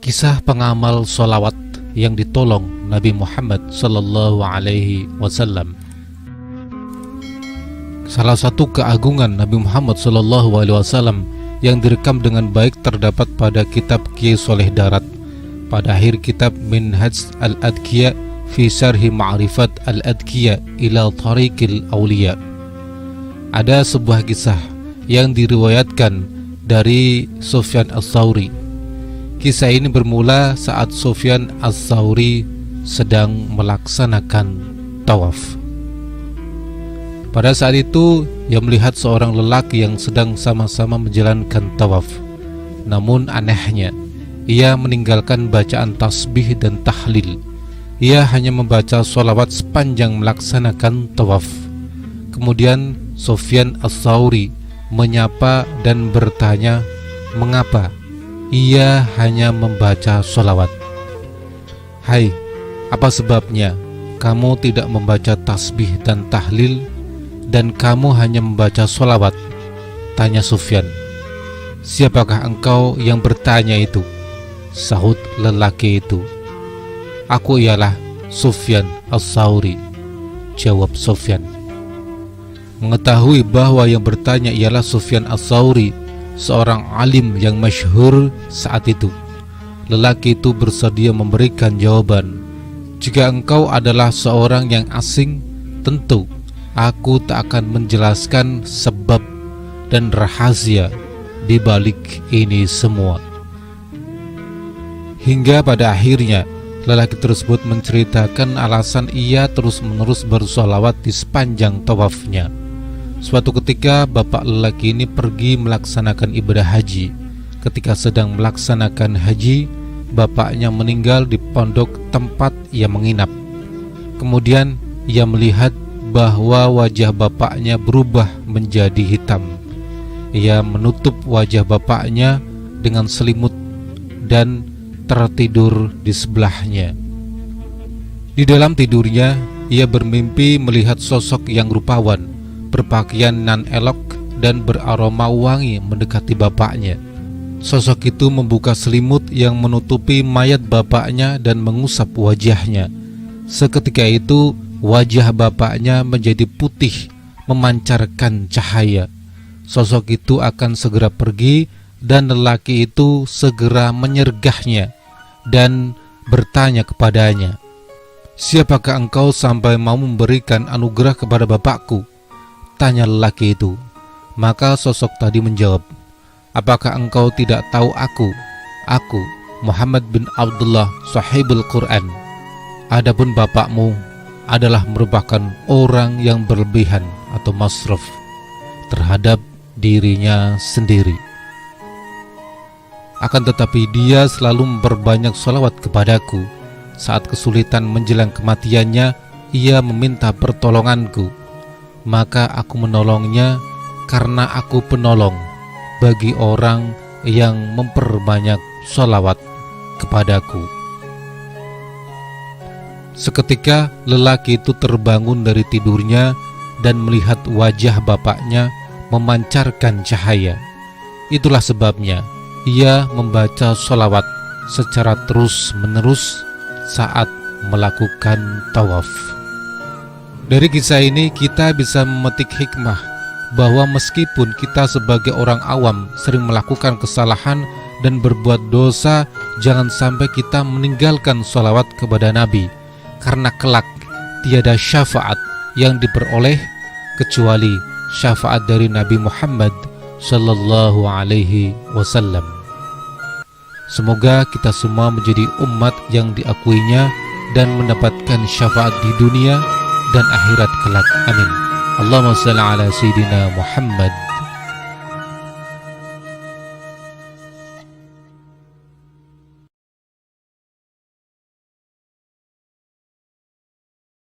Kisah pengamal sholawat yang ditolong Nabi Muhammad Sallallahu Alaihi Wasallam. Salah satu keagungan Nabi Muhammad Sallallahu Alaihi Wasallam yang direkam dengan baik terdapat pada kitab Kiai Soleh Darat, pada akhir kitab Minhaj Al-Adqiya fi Syarhi Ma'rifat Al-Adqiya ila Tariqil Awliya. Ada sebuah kisah yang diriwayatkan dari Sufyan Ats-Tsauri. Kisah ini bermula saat Sufyan Ats-Tsauri sedang melaksanakan tawaf. Pada saat itu ia melihat seorang lelaki yang sedang sama-sama menjalankan tawaf. Namun anehnya, ia meninggalkan bacaan tasbih dan tahlil. Ia hanya membaca sholawat sepanjang melaksanakan tawaf. Kemudian Sufyan Ats-Tsauri menyapa dan bertanya, mengapa ia hanya membaca sholawat? Hai, apa sebabnya kamu tidak membaca tasbih dan tahlil dan kamu hanya membaca sholawat? Tanya Sufyan. Siapakah engkau yang bertanya itu? Sahut lelaki itu. Aku ialah Sufyan Ats-Tsauri, jawab Sufyan. Mengetahui bahwa yang bertanya ialah Sufyan Ats-Tsauri, seorang alim yang masyhur saat itu, lelaki itu bersedia memberikan jawaban. Jika engkau adalah seorang yang asing, tentu aku tak akan menjelaskan sebab dan rahasia di balik ini semua. Hingga pada akhirnya lelaki tersebut menceritakan alasan ia terus-menerus bersolawat di sepanjang tawafnya. Suatu ketika bapak lelaki ini pergi melaksanakan ibadah haji. Ketika sedang melaksanakan haji, bapaknya meninggal di pondok tempat ia menginap. Kemudian ia melihat bahwa wajah bapaknya berubah menjadi hitam. Ia menutup wajah bapaknya dengan selimut dan tertidur di sebelahnya. Di dalam tidurnya, ia bermimpi melihat sosok yang rupawan, berpakaian nan elok dan beraroma wangi mendekati bapaknya. Sosok itu membuka selimut yang menutupi mayat bapaknya dan mengusap wajahnya. Seketika itu wajah bapaknya menjadi putih, memancarkan cahaya. Sosok itu akan segera pergi dan lelaki itu segera menyergahnya dan bertanya kepadanya, siapakah engkau sampai mau memberikan anugerah kepada bapakku? Tanya lelaki itu. Maka sosok tadi menjawab, apakah engkau tidak tahu aku Muhammad bin Abdullah sahibul Quran. Adapun bapakmu adalah merupakan orang yang berlebihan atau masraf terhadap dirinya sendiri. Akan tetapi dia selalu memperbanyak sholawat kepadaku. Saat kesulitan menjelang kematiannya, ia meminta pertolonganku. Maka aku menolongnya karena aku penolong bagi orang yang memperbanyak sholawat kepadaku. Seketika lelaki itu terbangun dari tidurnya dan melihat wajah bapaknya memancarkan cahaya. Itulah sebabnya ia membaca sholawat secara terus-menerus saat melakukan tawaf. Dari kisah ini kita bisa memetik hikmah bahwa meskipun kita sebagai orang awam sering melakukan kesalahan dan berbuat dosa, jangan sampai kita meninggalkan sholawat kepada Nabi, karena kelak tiada syafaat yang diperoleh kecuali syafaat dari Nabi Muhammad Sallallahu Alaihi Wasallam. Semoga kita semua menjadi umat yang diakuinya dan mendapatkan syafaat di dunia dan akhirat kelak. Amin. Allahumma shalli ala Sayyidina Muhammad